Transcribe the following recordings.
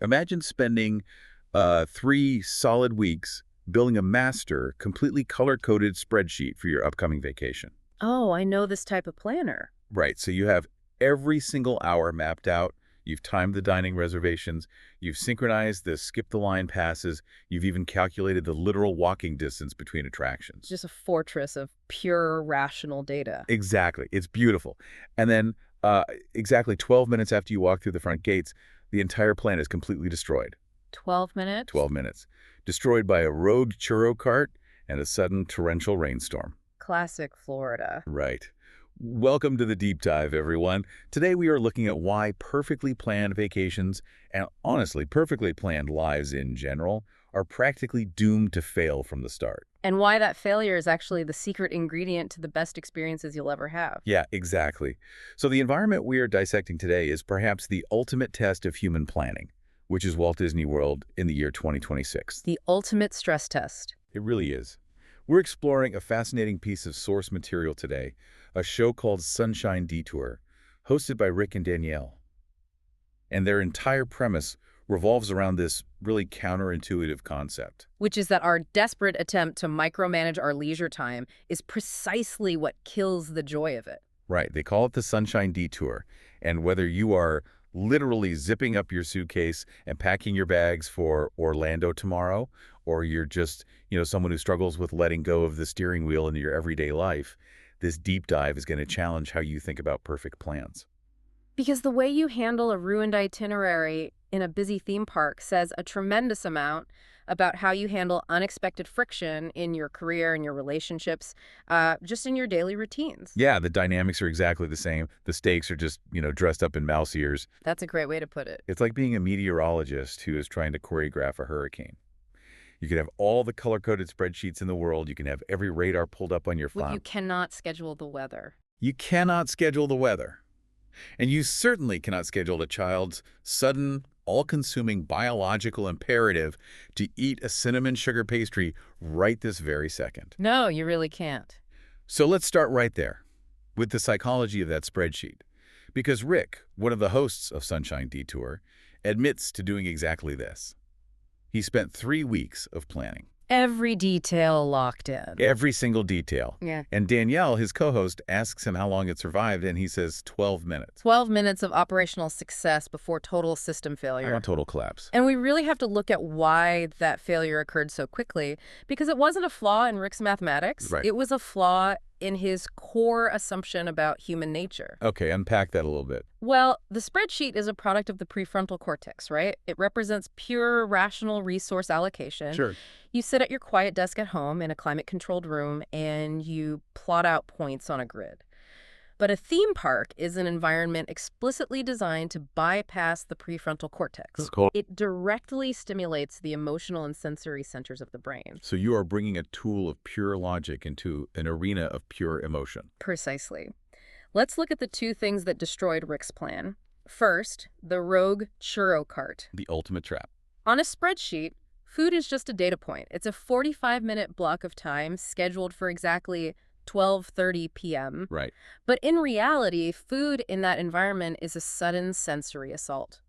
Imagine spending 3 solid weeks building a master, completely color-coded spreadsheet for your upcoming vacation. Oh, I know this type of planner. Right, so you have every single hour mapped out, you've timed the dining reservations, you've synchronized the skip-the-line passes, you've even calculated the literal walking distance between attractions. Just a fortress of pure rational data. Exactly, it's beautiful. And then exactly 12 minutes after you walk through the front gates, the entire plan is completely destroyed. 12 minutes? 12 minutes. Destroyed by a rogue churro cart and a sudden torrential rainstorm. Classic Florida. Right. Welcome to the deep dive, everyone. Today we are looking at why perfectly planned vacations, and honestly, perfectly planned lives in general, are practically doomed to fail from the start. And why that failure is actually the secret ingredient to the best experiences you'll ever have. Yeah, exactly. So the environment we are dissecting today is perhaps the ultimate test of human planning, which is Walt Disney World in the year 2026. The ultimate stress test. It really is. We're exploring a fascinating piece of source material today, a show called Sunshine Detour, hosted by Rick and Danielle. And their entire premise revolves around this really counterintuitive concept. Which is that our desperate attempt to micromanage our leisure time is precisely what kills the joy of it. Right, they call it the Sunshine Detour. And whether you are literally zipping up your suitcase and packing your bags for Orlando tomorrow, or you're just, someone who struggles with letting go of the steering wheel in your everyday life, this deep dive is going to challenge how you think about perfect plans. Because the way you handle a ruined itinerary in a busy theme park says a tremendous amount about how you handle unexpected friction in your career and your relationships, just in your daily routines. Yeah, the dynamics are exactly the same. The stakes are just, dressed up in mouse ears. That's a great way to put it. It's like being a meteorologist who is trying to choreograph a hurricane. You can have all the color-coded spreadsheets in the world. You can have every radar pulled up on your phone. Well, you cannot schedule the weather. You cannot schedule the weather. And you certainly cannot schedule a child's sudden, all-consuming biological imperative to eat a cinnamon sugar pastry right this very second. No, you really can't. So let's start right there with the psychology of that spreadsheet. Because Rick, one of the hosts of Sunshine Detour, admits to doing exactly this. He spent 3 weeks of planning. Every detail locked in. Every single detail. Yeah. And Danielle, his co-host, asks him how long it survived, and he says 12 minutes. 12 minutes of operational success before total system failure. A total collapse. And we really have to look at why that failure occurred so quickly, because it wasn't a flaw in Rick's mathematics. Right. It was a flaw in his core assumption about human nature. Okay, unpack that a little bit. Well, the spreadsheet is a product of the prefrontal cortex, right? It represents pure rational resource allocation. Sure. You sit at your quiet desk at home in a climate-controlled room and you plot out points on a grid. But a theme park is an environment explicitly designed to bypass the prefrontal cortex. Cool. It directly stimulates the emotional and sensory centers of the brain. So you are bringing a tool of pure logic into an arena of pure emotion. Precisely. Let's look at the two things that destroyed Rick's plan. First, the rogue churro cart. The ultimate trap. On a spreadsheet, food is just a data point. It's a 45-minute block of time scheduled for exactly 12:30 p.m. Right. But in reality, food in that environment is a sudden sensory assault.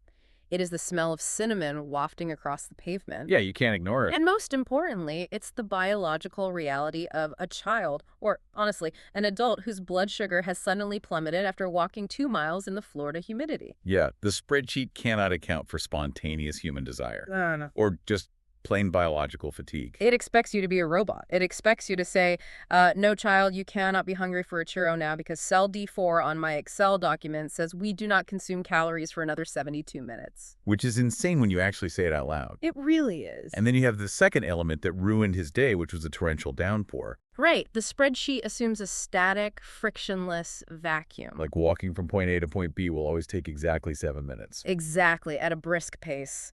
It is the smell of cinnamon wafting across the pavement. Yeah, you can't ignore it. And most importantly, it's the biological reality of a child, or honestly, an adult whose blood sugar has suddenly plummeted after walking 2 miles in the Florida humidity. Yeah, the spreadsheet cannot account for spontaneous human desire. No. Or just plain biological fatigue. It expects you to be a robot. It expects you to say, no, child, you cannot be hungry for a churro now because cell D4 on my Excel document says we do not consume calories for another 72 minutes. Which is insane when you actually say it out loud. It really is. And then you have the second element that ruined his day, which was a torrential downpour. Right. The spreadsheet assumes a static, frictionless vacuum. Like walking from point A to point B will always take exactly 7 minutes. Exactly, at a brisk pace.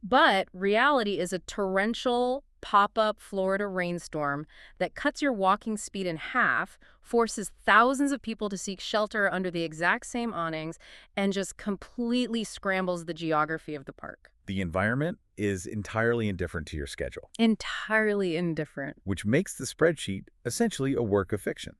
But reality is a torrential, pop-up Florida rainstorm that cuts your walking speed in half, forces thousands of people to seek shelter under the exact same awnings, and just completely scrambles the geography of the park. The environment is entirely indifferent to your schedule. Entirely indifferent. Which makes the spreadsheet essentially a work of fiction.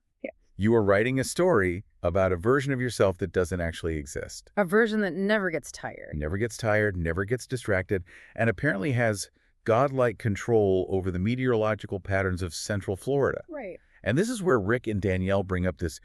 You are writing a story about a version of yourself that doesn't actually exist. A version that never gets tired. Never gets tired, never gets distracted, and apparently has godlike control over the meteorological patterns of Central Florida. Right. And this is where Rick and Danielle bring up this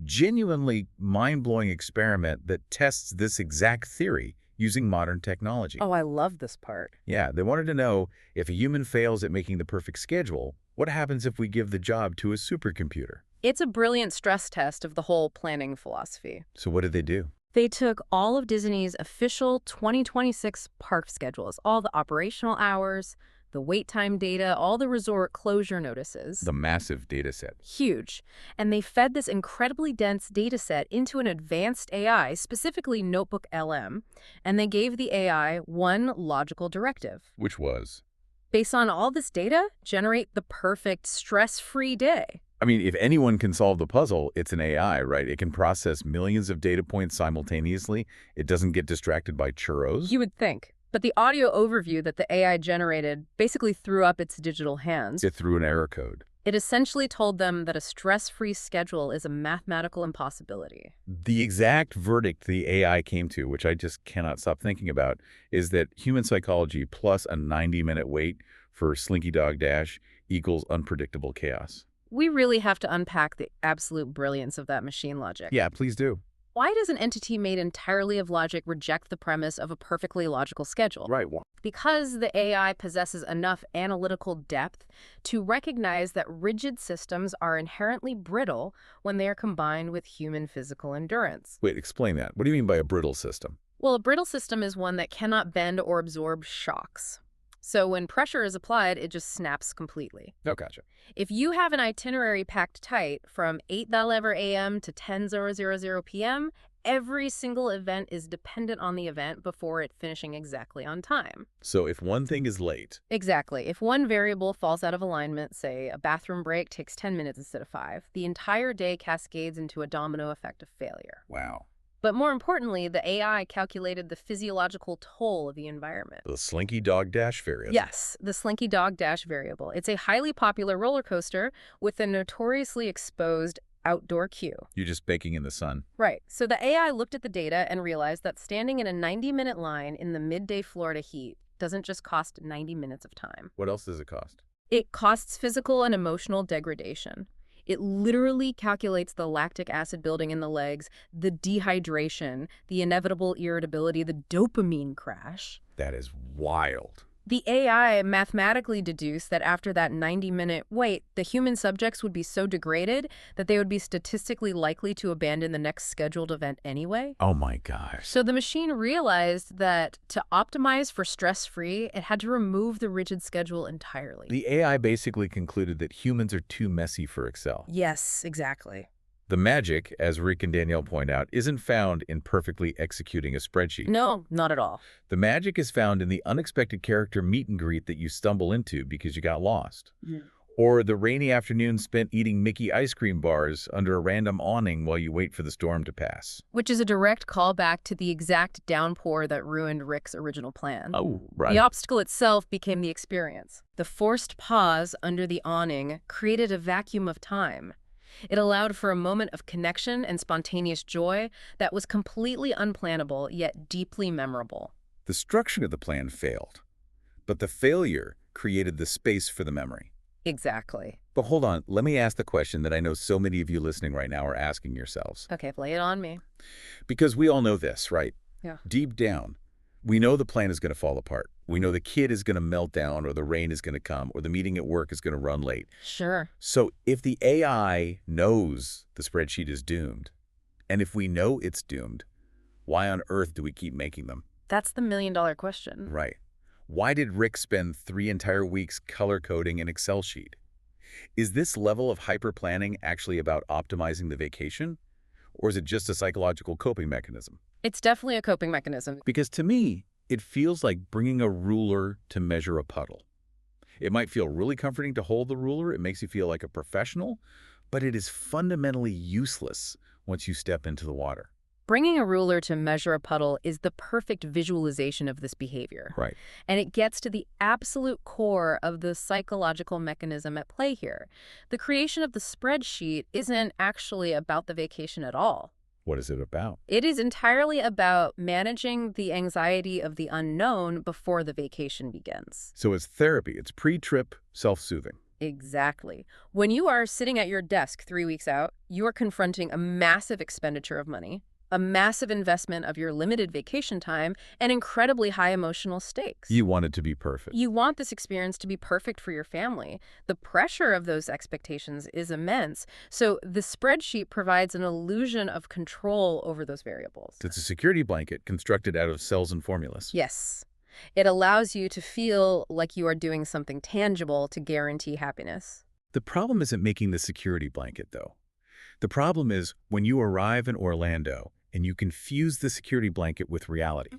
genuinely mind-blowing experiment that tests this exact theory using modern technology. Oh, I love this part. Yeah, they wanted to know if a human fails at making the perfect schedule, what happens if we give the job to a supercomputer? It's a brilliant stress test of the whole planning philosophy. So what did they do? They took all of Disney's official 2026 park schedules, all the operational hours, the wait time data, all the resort closure notices. The massive data set. Huge. And they fed this incredibly dense data set into an advanced AI, specifically NotebookLM, and they gave the AI one logical directive. Which was? Based on all this data, generate the perfect stress-free day. I mean, if anyone can solve the puzzle, it's an AI, right? It can process millions of data points simultaneously. It doesn't get distracted by churros. You would think. But the audio overview that the AI generated basically threw up its digital hands. It threw an error code. It essentially told them that a stress-free schedule is a mathematical impossibility. The exact verdict the AI came to, which I just cannot stop thinking about, is that human psychology plus a 90-minute wait for Slinky Dog Dash equals unpredictable chaos. We really have to unpack the absolute brilliance of that machine logic. Yeah, please do. Why does an entity made entirely of logic reject the premise of a perfectly logical schedule? Right. Because the AI possesses enough analytical depth to recognize that rigid systems are inherently brittle when they are combined with human physical endurance. Wait, explain that. What do you mean by a brittle system? Well, a brittle system is one that cannot bend or absorb shocks. So when pressure is applied, it just snaps completely. Oh, gotcha. If you have an itinerary packed tight from 8:00 a.m. to 10:00 p.m., every single event is dependent on the event before it finishing exactly on time. So if one thing is late. Exactly. If one variable falls out of alignment, say a bathroom break takes 10 minutes instead of 5, the entire day cascades into a domino effect of failure. Wow. But more importantly, the AI calculated the physiological toll of the environment. The Slinky Dog Dash variable. Yes, the Slinky Dog Dash variable. It's a highly popular roller coaster with a notoriously exposed outdoor queue. You're just baking in the sun. Right. So the AI looked at the data and realized that standing in a 90-minute line in the midday Florida heat doesn't just cost 90 minutes of time. What else does it cost? It costs physical and emotional degradation. It literally calculates the lactic acid building in the legs, the dehydration, the inevitable irritability, the dopamine crash. That is wild. The AI mathematically deduced that after that 90-minute wait, the human subjects would be so degraded that they would be statistically likely to abandon the next scheduled event anyway. Oh my gosh. So the machine realized that to optimize for stress-free, it had to remove the rigid schedule entirely. The AI basically concluded that humans are too messy for Excel. Yes, exactly. The magic, as Rick and Danielle point out, isn't found in perfectly executing a spreadsheet. No, not at all. The magic is found in the unexpected character meet and greet that you stumble into because you got lost. Yeah. Or the rainy afternoon spent eating Mickey ice cream bars under a random awning while you wait for the storm to pass. Which is a direct callback to the exact downpour that ruined Rick's original plan. Oh, right. The obstacle itself became the experience. The forced pause under the awning created a vacuum of time. It allowed for a moment of connection and spontaneous joy that was completely unplannable, yet deeply memorable. The structure of the plan failed, but the failure created the space for the memory. Exactly. But hold on, let me ask the question that I know so many of you listening right now are asking yourselves. Okay, lay it on me. Because we all know this, right? Yeah. Deep down, we know the plan is going to fall apart. We know the kid is going to melt down, or the rain is going to come, or the meeting at work is going to run late. Sure. So if the AI knows the spreadsheet is doomed, and if we know it's doomed, why on earth do we keep making them? That's the million-dollar question. Right. Why did Rick spend 3 entire weeks color-coding an Excel sheet? Is this level of hyper-planning actually about optimizing the vacation? Or is it just a psychological coping mechanism? It's definitely a coping mechanism. Because to me, it feels like bringing a ruler to measure a puddle. It might feel really comforting to hold the ruler. It makes you feel like a professional, but it is fundamentally useless once you step into the water. Bringing a ruler to measure a puddle is the perfect visualization of this behavior. Right. And it gets to the absolute core of the psychological mechanism at play here. The creation of the spreadsheet isn't actually about the vacation at all. What is it about? It is entirely about managing the anxiety of the unknown before the vacation begins. So it's therapy. It's pre-trip self-soothing. Exactly. When you are sitting at your desk 3 weeks out, you are confronting a massive expenditure of money, a massive investment of your limited vacation time, and incredibly high emotional stakes. You want it to be perfect. You want this experience to be perfect for your family. The pressure of those expectations is immense. So the spreadsheet provides an illusion of control over those variables. It's a security blanket constructed out of cells and formulas. Yes. It allows you to feel like you are doing something tangible to guarantee happiness. The problem isn't making the security blanket, though. The problem is when you arrive in Orlando and you confuse the security blanket with reality.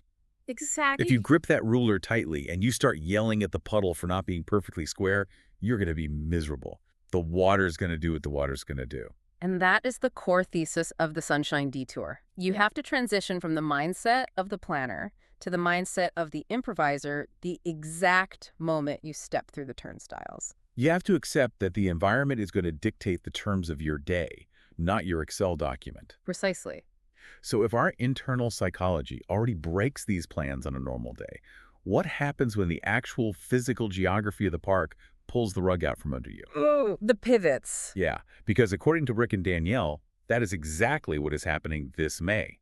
Exactly. If you grip that ruler tightly and you start yelling at the puddle for not being perfectly square, you're going to be miserable. The water's going to do what the water's going to do. And that is the core thesis of the Sunshine Detour. You have to transition from the mindset of the planner to the mindset of the improviser the exact moment you step through the turnstiles. You have to accept that the environment is going to dictate the terms of your day, not your Excel document. Precisely. So if our internal psychology already breaks these plans on a normal day, what happens when the actual physical geography of the park pulls the rug out from under you? Oh, the pivots. Yeah, because according to Rick and Danielle, that is exactly what is happening this May.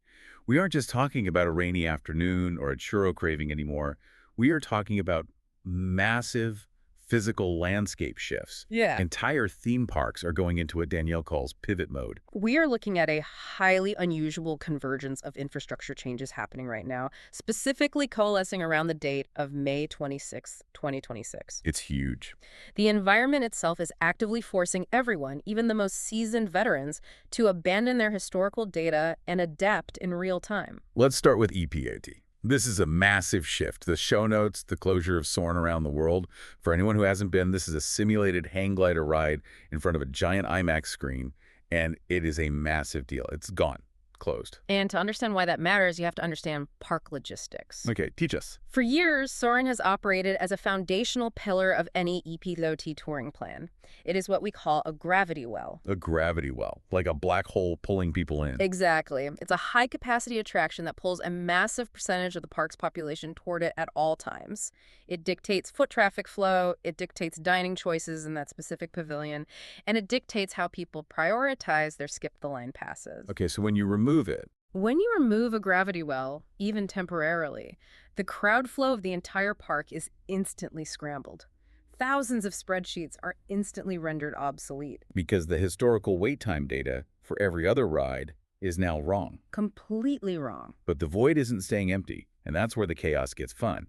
We aren't just talking about a rainy afternoon or a churro craving anymore. We are talking about massive physical landscape shifts. Yeah. Entire theme parks are going into what Danielle calls pivot mode. We are looking at a highly unusual convergence of infrastructure changes happening right now, specifically coalescing around the date of May 26, 2026. It's huge. The environment itself is actively forcing everyone, even the most seasoned veterans, to abandon their historical data and adapt in real time. Let's start with EPAT. This is a massive shift. The show notes, the closure of Soarin' Around the World. For anyone who hasn't been, this is a simulated hang glider ride in front of a giant IMAX screen, and it is a massive deal. It's gone. Closed. And to understand why that matters, you have to understand park logistics. Okay, teach us. For years, Soarin' has operated as a foundational pillar of any EP-LOT touring plan. It is what we call a gravity well. A gravity well, like a black hole pulling people in. Exactly. It's a high-capacity attraction that pulls a massive percentage of the park's population toward it at all times. It dictates foot traffic flow, it dictates dining choices in that specific pavilion, and it dictates how people prioritize their skip-the-line passes. Okay, so when you remove it, When you remove a gravity well, even temporarily, the crowd flow of the entire park is instantly scrambled. Thousands of spreadsheets are instantly rendered obsolete. because the historical wait time data for every other ride is now wrong. Completely wrong. But the void isn't staying empty, and that's where the chaos gets fun.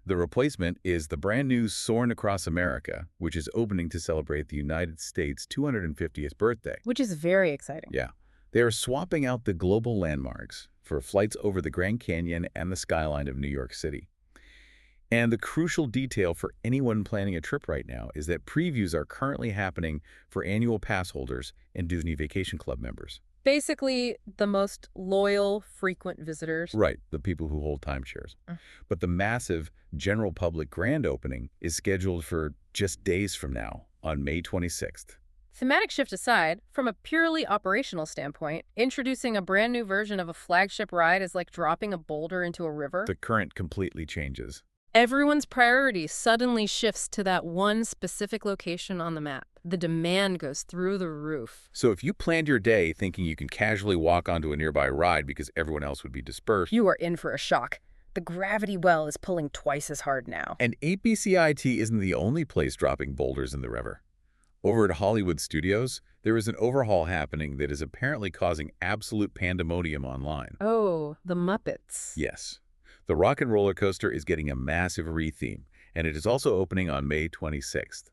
The replacement is the brand new Soarin' Across America, which is opening to celebrate the United States' 250th birthday. Which is very exciting. Yeah. They are swapping out the global landmarks for flights over the Grand Canyon and the skyline of New York City. And the crucial detail for anyone planning a trip right now is that previews are currently happening for annual pass holders and Disney Vacation Club members. Basically, the most loyal, frequent visitors. Right, the people who hold timeshares. But the massive general public grand opening is scheduled for just days from now, on May 26th. Thematic shift aside, from a purely operational standpoint, introducing a brand new version of a flagship ride is like dropping a boulder into a river. The current completely changes. Everyone's priority suddenly shifts to that one specific location on the map. The demand goes through the roof. So if you planned your day thinking you can casually walk onto a nearby ride because everyone else would be dispersed, You are in for a shock. The gravity well is pulling twice as hard now. and APCIT isn't the only place dropping boulders in the river. Over at Hollywood Studios, there is an overhaul happening that is apparently causing absolute pandemonium online. Oh, the Muppets. Yes. The Rock and Roller Coaster is getting a massive retheme, and it is also opening on May 26th.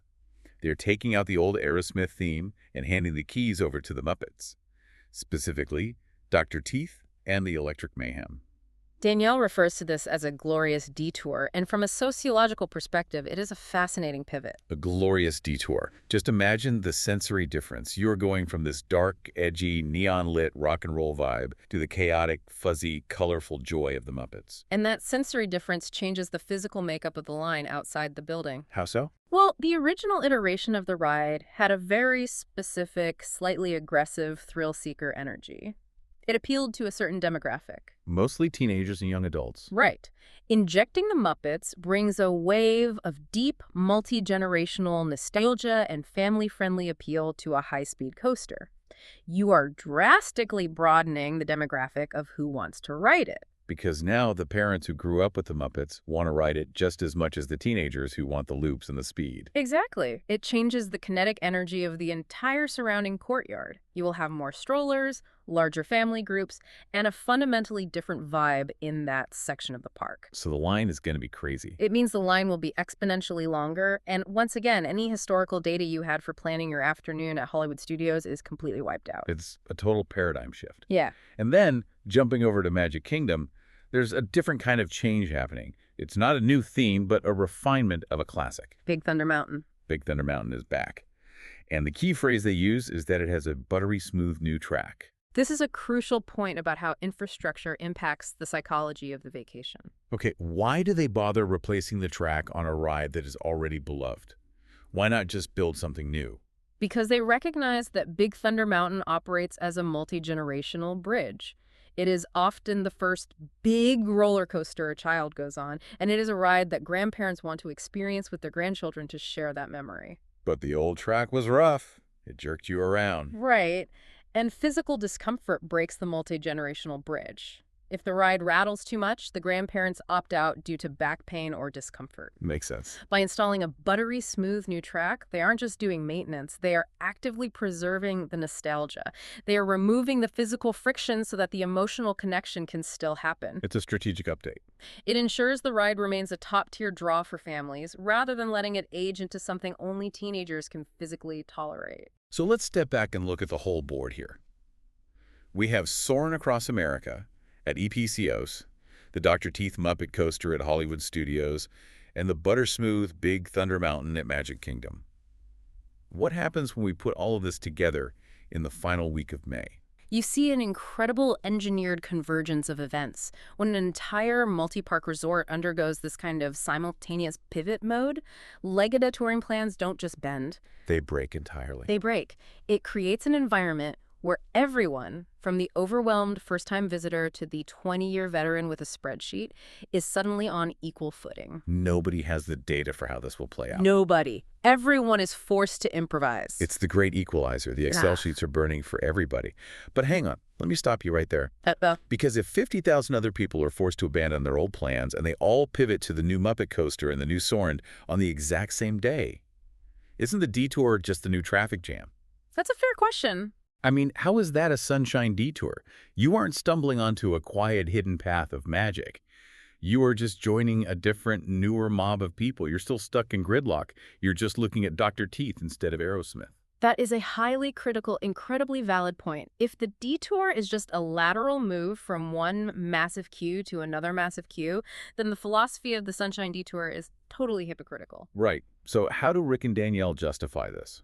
They're taking out the old Aerosmith theme and handing the keys over to the Muppets, specifically Dr. Teeth and the Electric Mayhem. Danielle refers to this as a glorious detour, and from a sociological perspective, it is a fascinating pivot. A glorious detour. Just imagine the sensory difference. You're going from this dark, edgy, neon-lit rock and roll vibe to the chaotic, fuzzy, colorful joy of the Muppets. And that sensory difference changes the physical makeup of the line outside the building. How so? Well, the original iteration of the ride had a very specific, slightly aggressive thrill-seeker energy. It appealed to a certain demographic. Mostly teenagers and young adults. Right. Injecting the Muppets brings a wave of deep, multi-generational nostalgia and family-friendly appeal to a high-speed coaster. You are drastically broadening the demographic of who wants to ride it. Because now the parents who grew up with the Muppets want to ride it just as much as the teenagers who want the loops and the speed. Exactly. It changes the kinetic energy of the entire surrounding courtyard. You will have more strollers, larger family groups, and a fundamentally different vibe in that section of the park. So the line is going to be crazy. It means the line will be exponentially longer, and once again, any historical data you had for planning your afternoon at Hollywood Studios is completely wiped out. It's a total paradigm shift. Yeah. And then, jumping over to Magic Kingdom, there's a different kind of change happening. It's not a new theme, but a refinement of a classic. Big Thunder Mountain. Big Thunder Mountain is back. And the key phrase they use is that it has a buttery smooth new track. This is a crucial point about how infrastructure impacts the psychology of the vacation. Okay, why do they bother replacing the track on a ride that is already beloved? Why not just build something new? Because they recognize that Big Thunder Mountain operates as a multi-generational bridge. It is often the first big roller coaster a child goes on, and it is a ride that grandparents want to experience with their grandchildren to share that memory. But the old track was rough. It jerked you around. Right. And physical discomfort breaks the multi-generational bridge. If the ride rattles too much, the grandparents opt out due to back pain or discomfort. Makes sense. By installing a buttery smooth new track, they aren't just doing maintenance, they are actively preserving the nostalgia. They are removing the physical friction so that the emotional connection can still happen. It's a strategic update. It ensures the ride remains a top-tier draw for families, rather than letting it age into something only teenagers can physically tolerate. So let's step back and look at the whole board here. We have Soarin' Across America at EPCOs, the Dr. Teeth Muppet Coaster at Hollywood Studios, and the buttersmooth Big Thunder Mountain at Magic Kingdom. What happens when we put all of this together in the final week of May? You see an incredible engineered convergence of events. When an entire multi-park resort undergoes this kind of simultaneous pivot mode, Legada touring plans don't just bend. They break entirely. They break. It creates an environment where everyone, from the overwhelmed first-time visitor to the 20-year veteran with a spreadsheet, is suddenly on equal footing. Nobody has the data for how this will play out. Nobody. Everyone is forced to improvise. It's the great equalizer. The Excel sheets are burning for everybody. But hang on. Let me stop you right there. Because if 50,000 other people are forced to abandon their old plans and they all pivot to the new Muppet Coaster and the new Soarin' on the exact same day, isn't the detour just the new traffic jam? That's a fair question. I mean, how is that a Sunshine Detour? You aren't stumbling onto a quiet, hidden path of magic. You are just joining a different, newer mob of people. You're still stuck in gridlock. You're just looking at Dr. Teeth instead of Aerosmith. That is a highly critical, incredibly valid point. If the detour is just a lateral move from one massive queue to another massive queue, then the philosophy of the Sunshine Detour is totally hypocritical. Right. So how do Rick and Danielle justify this?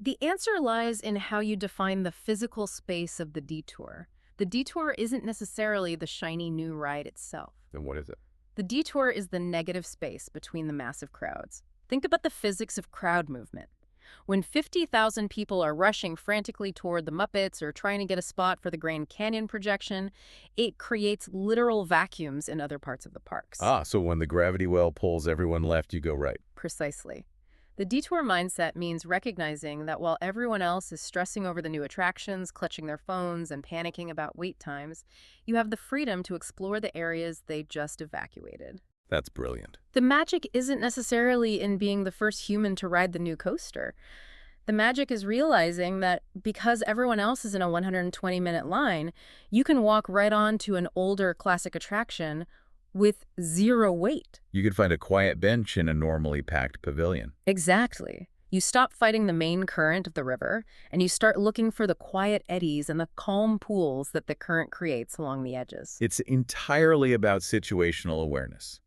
The answer lies in how you define the physical space of the detour. The detour isn't necessarily the shiny new ride itself. Then what is it? The detour is the negative space between the massive crowds. Think about the physics of crowd movement. When 50,000 people are rushing frantically toward the Muppets or trying to get a spot for the Grand Canyon projection, it creates literal vacuums in other parts of the parks. Ah, so when the gravity well pulls everyone left, you go right. Precisely. The detour mindset means recognizing that while everyone else is stressing over the new attractions, clutching their phones, and panicking about wait times, you have the freedom to explore the areas they just evacuated. That's brilliant. The magic isn't necessarily in being the first human to ride the new coaster. The magic is realizing that because everyone else is in a 120-minute line, you can walk right on to an older classic attraction with zero wait. You could find a quiet bench in a normally packed pavilion. Exactly. You stop fighting the main current of the river, and you start looking for the quiet eddies and the calm pools that the current creates along the edges. It's entirely about situational awareness.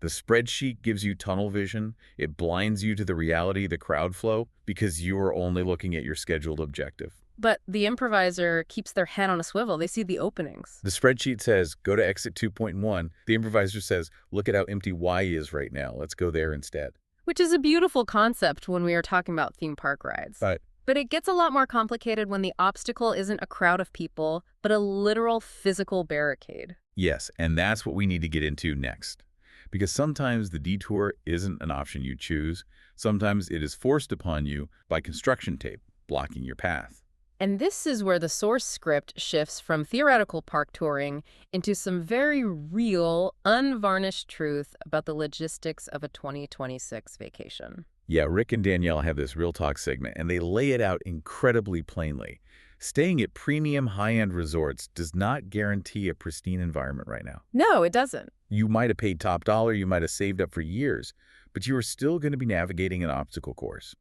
The spreadsheet gives you tunnel vision. It blinds you to the reality of the crowd flow because you are only looking at your scheduled objective. But the improviser keeps their head on a swivel. They see the openings. The spreadsheet says, go to exit 2.1. The improviser says, look at how empty Y is right now. Let's go there instead. Which is a beautiful concept when we are talking about theme park rides. But it gets a lot more complicated when the obstacle isn't a crowd of people, but a literal physical barricade. yes, and that's what we need to get into next. Because sometimes the detour isn't an option you choose. Sometimes it is forced upon you by construction tape, blocking your path. And this is where the source script shifts from theoretical park touring into some very real, unvarnished truth about the logistics of a 2026 vacation. Yeah, Rick and Danielle have this Real Talk segment, and they lay it out incredibly plainly. Staying at premium high-end resorts does not guarantee a pristine environment right now. No, it doesn't. You might have paid top dollar, you might have saved up for years, but you are still going to be navigating an obstacle course.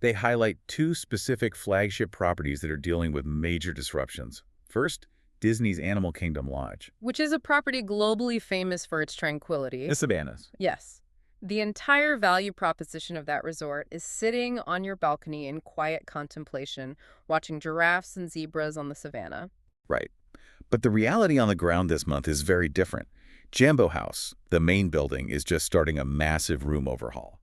They highlight two specific flagship properties that are dealing with major disruptions. First, Disney's Animal Kingdom Lodge. Which is a property globally famous for its tranquility. The Savannas. Yes. The entire value proposition of that resort is sitting on your balcony in quiet contemplation, watching giraffes and zebras on the savannah. Right. But the reality on the ground this month is very different. Jambo House, the main building, is just starting a massive room overhaul.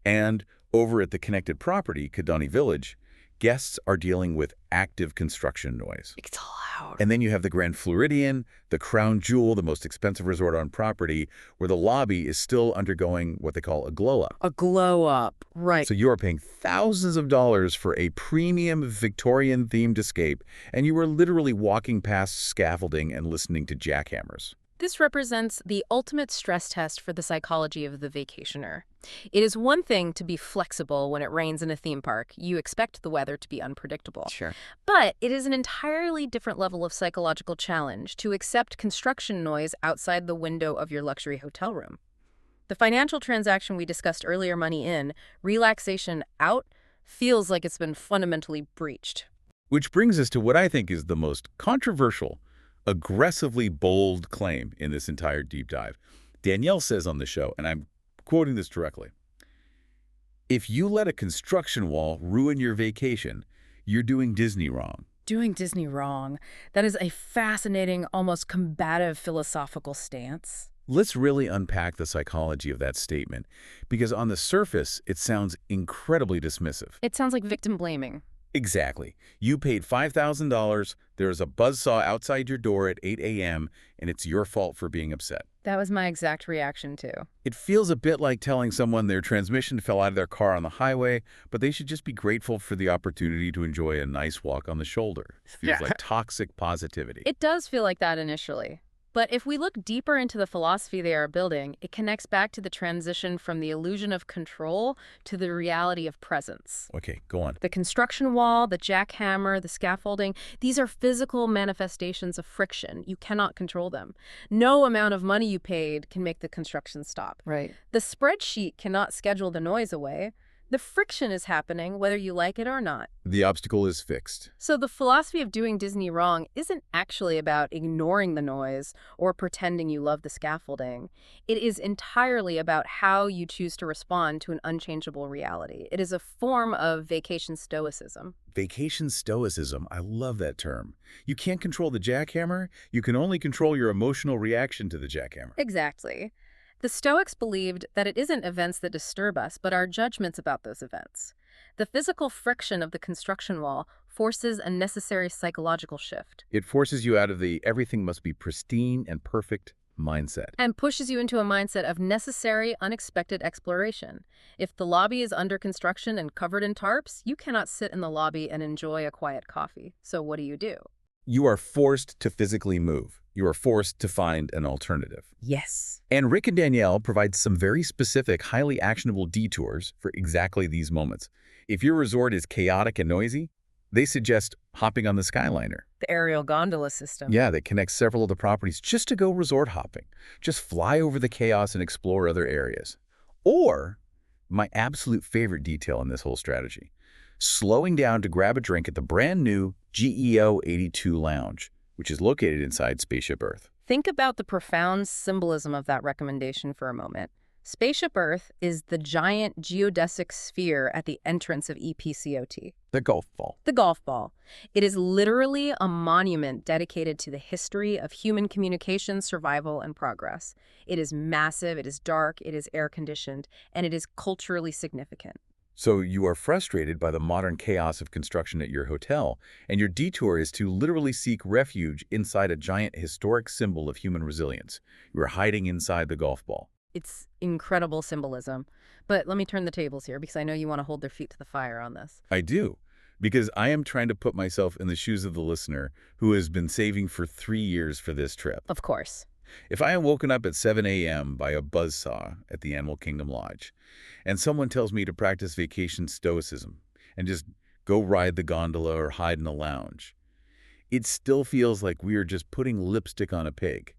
And over at the connected property, Kidani Village, guests are dealing with active construction noise. It's loud. And then you have the Grand Floridian, the crown jewel, the most expensive resort on property, where the lobby is still undergoing what they call a glow-up. A glow-up, right. So you are paying thousands of dollars for a premium Victorian-themed escape, and you are literally walking past scaffolding and listening to jackhammers. This represents the ultimate stress test for the psychology of the vacationer. It is one thing to be flexible when it rains in a theme park. You expect the weather to be unpredictable. Sure. But it is an entirely different level of psychological challenge to accept construction noise outside the window of your luxury hotel room. The financial transaction we discussed earlier, money in, relaxation out, feels like it's been fundamentally breached. Which brings us to what I think is the most controversial, aggressively bold claim in this entire deep dive. Danielle says on the show, and I'm quoting this directly, if you let a construction wall ruin your vacation, you're doing Disney wrong. Doing Disney wrong. That is a fascinating, almost combative philosophical stance. Let's really unpack the psychology of that statement, because on the surface, it sounds incredibly dismissive. It sounds like victim blaming. Exactly. You paid $5,000, there's a buzzsaw outside your door at 8 a.m., and it's your fault for being upset. That was my exact reaction, too. It feels a bit like telling someone their transmission fell out of their car on the highway, but they should just be grateful for the opportunity to enjoy a nice walk on the shoulder. It feels like toxic positivity. It does feel like that initially. But if we look deeper into the philosophy they are building, it connects back to the transition from the illusion of control to the reality of presence. Okay, go on. The construction wall, the jackhammer, the scaffolding, these are physical manifestations of friction. You cannot control them. No amount of money you paid can make the construction stop. Right. The spreadsheet cannot schedule the noise away. The friction is happening whether you like it or not. The obstacle is fixed. So the philosophy of doing Disney wrong isn't actually about ignoring the noise or pretending you love the scaffolding. It is entirely about how you choose to respond to an unchangeable reality. It is a form of vacation stoicism. Vacation stoicism, I love that term. You can't control the jackhammer, you can only control your emotional reaction to the jackhammer. Exactly. The Stoics believed that it isn't events that disturb us, but our judgments about those events. The physical friction of the construction wall forces a necessary psychological shift. It forces you out of the everything must be pristine and perfect mindset. And pushes you into a mindset of necessary, unexpected exploration. If the lobby is under construction and covered in tarps, you cannot sit in the lobby and enjoy a quiet coffee. So what do? You are forced to physically move. You are forced to find an alternative. Yes. And Rick and Danielle provide some very specific, highly actionable detours for exactly these moments. If your resort is chaotic and noisy, they suggest hopping on the Skyliner. The aerial gondola system. Yeah, that connects several of the properties just to go resort hopping. Just fly over the chaos and explore other areas. Or My absolute favorite detail in this whole strategy. Slowing down to grab a drink at the brand new GEO 82 Lounge, which is located inside Spaceship Earth. Think about the profound symbolism of that recommendation for a moment. Spaceship Earth is the giant geodesic sphere at the entrance of EPCOT. The golf ball. The golf ball. It is literally a monument dedicated to the history of human communication, survival, and progress. It is massive, it is dark, it is air-conditioned, and it is culturally significant. So you are frustrated by the modern chaos of construction at your hotel, and your detour is to literally seek refuge inside a giant historic symbol of human resilience. You are hiding inside the golf ball. It's incredible symbolism. But let me turn the tables here because I know you want to hold their feet to the fire on this. I do, because I am trying to put myself in the shoes of the listener who has been saving for 3 years for this trip. Of course. If I am woken up at 7 a.m. by a buzzsaw at the Animal Kingdom Lodge, and someone tells me to practice vacation stoicism and just go ride the gondola or hide in the lounge, it still feels like we are just putting lipstick on a pig.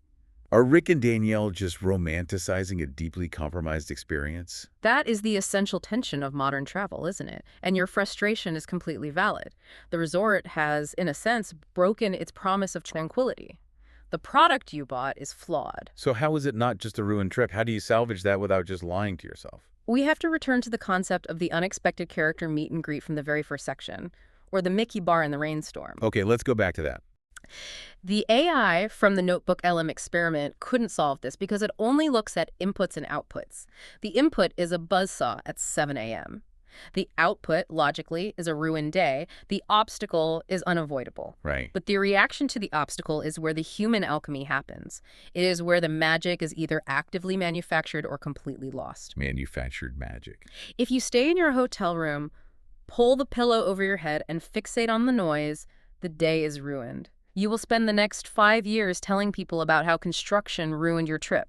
Are Rick and Danielle just romanticizing a deeply compromised experience? That is the essential tension of modern travel, isn't it? And your frustration is completely valid. The resort has, in a sense, broken its promise of tranquility. The product you bought is flawed. So how is it not just a ruined trip? How do you salvage that without just lying to yourself? We have to return to the concept of the unexpected character meet and greet from the very first section, or the Mickey bar in the rainstorm. Okay, let's go back to that. The AI from the NotebookLM experiment couldn't solve this because it only looks at inputs and outputs. The input is a buzzsaw at 7 a.m. The output, logically, is a ruined day. The obstacle is unavoidable. Right. But the reaction to the obstacle is where the human alchemy happens. It is where the magic is either actively manufactured or completely lost. Manufactured magic. If you stay in your hotel room, pull the pillow over your head, and fixate on the noise, the day is ruined. You will spend the next 5 years telling people about how construction ruined your trip.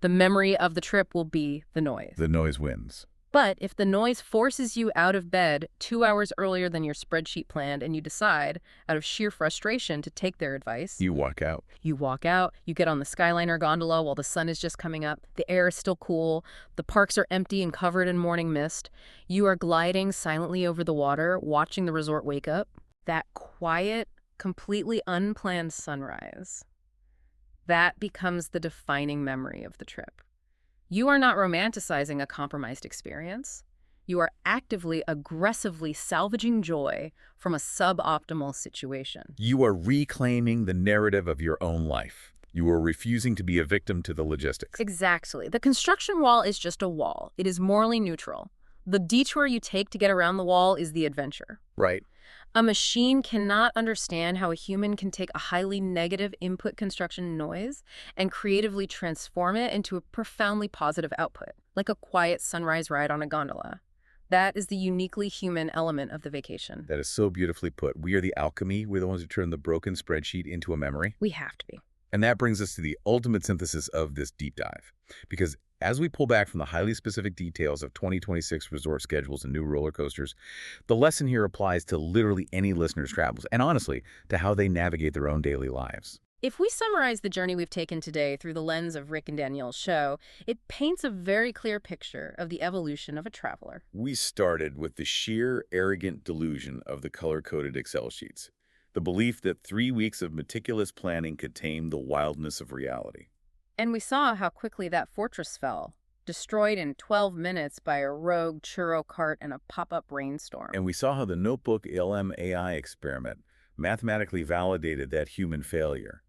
The memory of the trip will be the noise. The noise wins. But if the noise forces you out of bed 2 hours earlier than your spreadsheet planned and you decide, out of sheer frustration, to take their advice, You walk out. you walk out, you get on the Skyliner gondola while the sun is just coming up, the air is still cool, the parks are empty and covered in morning mist, you are gliding silently over the water, watching the resort wake up. That quiet, completely unplanned sunrise, that becomes the defining memory of the trip. You are not romanticizing a compromised experience. You are actively, aggressively salvaging joy from a suboptimal situation. You are reclaiming the narrative of your own life. You are refusing to be a victim to the logistics. Exactly. The construction wall is just a wall. It is morally neutral. The detour you take to get around the wall is the adventure. Right. A machine cannot understand how a human can take a highly negative input construction noise and creatively transform it into a profoundly positive output, like a quiet sunrise ride on a gondola. That is the uniquely human element of the vacation. That is so beautifully put. We are the alchemy. We're the ones who turn the broken spreadsheet into a memory. We have to be. And that brings us to the ultimate synthesis of this deep dive. Because as we pull back from the highly specific details of 2026 resort schedules and new roller coasters, the lesson here applies to literally any listener's travels, and honestly, to how they navigate their own daily lives. If we summarize the journey we've taken today through the lens of Rick and Danielle's show, it paints a very clear picture of the evolution of a traveler. We started with the sheer, arrogant delusion of the color-coded Excel sheets. The belief that 3 weeks of meticulous planning could tame the wildness of reality. And we saw how quickly that fortress fell, destroyed in 12 minutes by a rogue churro cart and a pop-up rainstorm. And we saw how the NotebookLM AI experiment mathematically validated that human failure.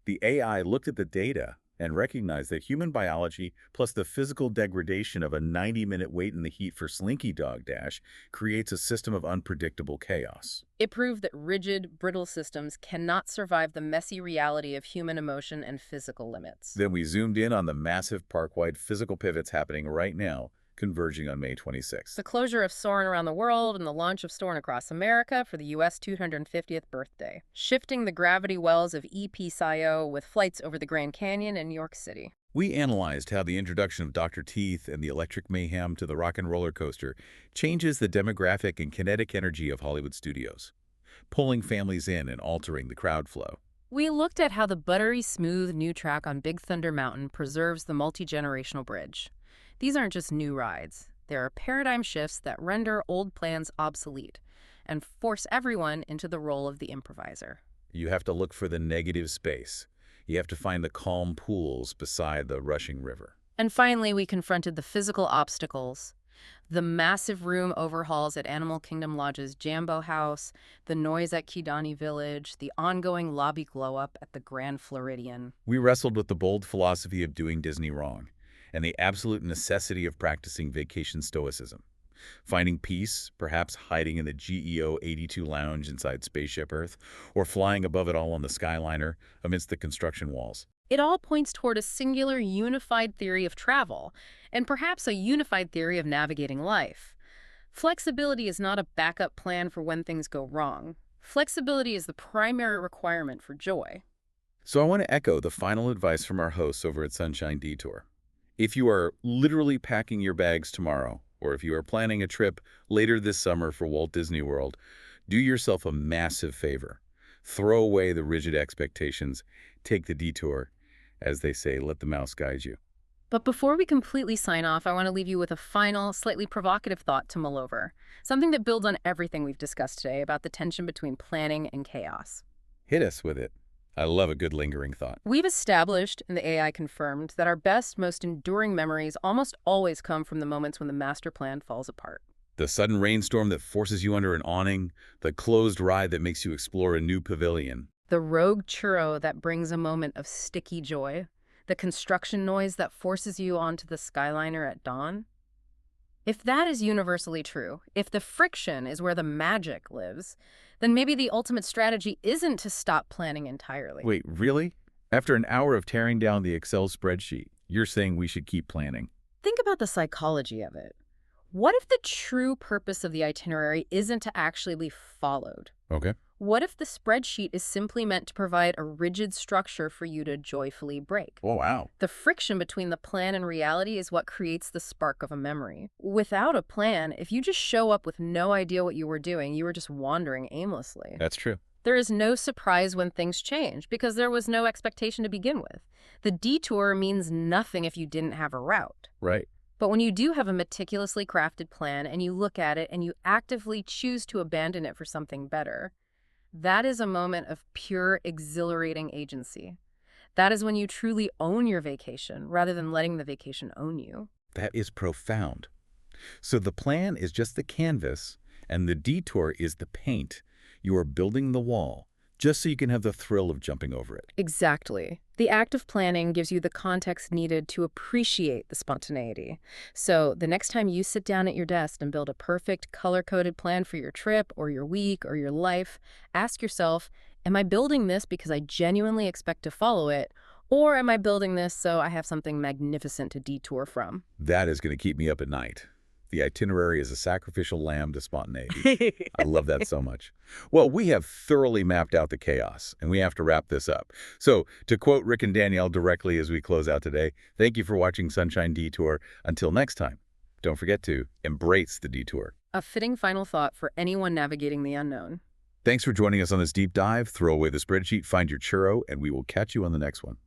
The AI looked at the data and recognized that human biology plus the physical degradation of a 90-minute wait in the heat for Slinky Dog Dash creates a system of unpredictable chaos. It proved that rigid, brittle systems cannot survive the messy reality of human emotion and physical limits. Then we zoomed in on the massive park-wide physical pivots happening right now, converging on May 26th. The closure of Soarin Around the World and the launch of Soarin Across America for the U.S. 250th birthday, shifting the gravity wells of EPCIO with flights over the Grand Canyon and New York City. We analyzed how the introduction of Dr. Teeth and the electric mayhem to the rock and roller coaster changes the demographic and kinetic energy of Hollywood studios, pulling families in and altering the crowd flow. We looked at how the buttery smooth new track on Big Thunder Mountain preserves the multi-generational bridge. These aren't just new rides. There are paradigm shifts that render old plans obsolete and force everyone into the role of the improviser. You have to look for the negative space. You have to find the calm pools beside the rushing river. And finally, we confronted the physical obstacles. The massive room overhauls at Animal Kingdom Lodge's Jambo House, the noise at Kidani Village, the ongoing lobby glow-up at the Grand Floridian. We wrestled with the bold philosophy of doing Disney wrong and the absolute necessity of practicing vacation stoicism. Finding peace, perhaps hiding in the GEO 82 lounge inside Spaceship Earth, or flying above it all on the Skyliner amidst the construction walls. It all points toward a singular, unified theory of travel, and perhaps a unified theory of navigating life. Flexibility is not a backup plan for when things go wrong. Flexibility is the primary requirement for joy. So I want to echo the final advice from our hosts over at Sunshine Detour. If you are literally packing your bags tomorrow, or if you are planning a trip later this summer for Walt Disney World, do yourself a massive favor. Throw away the rigid expectations, take the detour. As they say, let the mouse guide you. But before we completely sign off, I want to leave you with a final, slightly provocative thought to mull over. Something that builds on everything we've discussed today about the tension between planning and chaos. Hit us with it. I love a good lingering thought. We've established, and the AI confirmed, that our best, most enduring memories almost always come from the moments when the master plan falls apart. The sudden rainstorm that forces you under an awning, the closed ride that makes you explore a new pavilion. The rogue churro that brings a moment of sticky joy. The construction noise that forces you onto the Skyliner at dawn. If that is universally true, if the friction is where the magic lives, then maybe the ultimate strategy isn't to stop planning entirely. Wait, really? After an hour of tearing down the Excel spreadsheet, you're saying we should keep planning? Think about the psychology of it. What if the true purpose of the itinerary isn't to actually be followed? Okay. What if the spreadsheet is simply meant to provide a rigid structure for you to joyfully break? Oh, wow. The friction between the plan and reality is what creates the spark of a memory. Without a plan, if you just show up with no idea what you were doing, you were just wandering aimlessly. That's true. There is no surprise when things change because there was no expectation to begin with. The detour means nothing if you didn't have a route. Right. But when you do have a meticulously crafted plan and you look at it and you actively choose to abandon it for something better, that is a moment of pure, exhilarating agency. That is when you truly own your vacation rather than letting the vacation own you. That is profound. So the plan is just the canvas, and the detour is the paint. You are building the wall, just so you can have the thrill of jumping over it. Exactly. The act of planning gives you the context needed to appreciate the spontaneity. So the next time you sit down at your desk and build a perfect color-coded plan for your trip or your week or your life, ask yourself, am I building this because I genuinely expect to follow it, or am I building this so I have something magnificent to detour from? That is going to keep me up at night. The itinerary is a sacrificial lamb to spontaneity. I love that so much. Well, we have thoroughly mapped out the chaos, and we have to wrap this up. So, to quote Rick and Danielle directly as we close out today, thank you for watching Sunshine Detour. Until next time, don't forget to embrace the detour. A fitting final thought for anyone navigating the unknown. Thanks for joining us on this deep dive. Throw away the spreadsheet, find your churro, and we will catch you on the next one.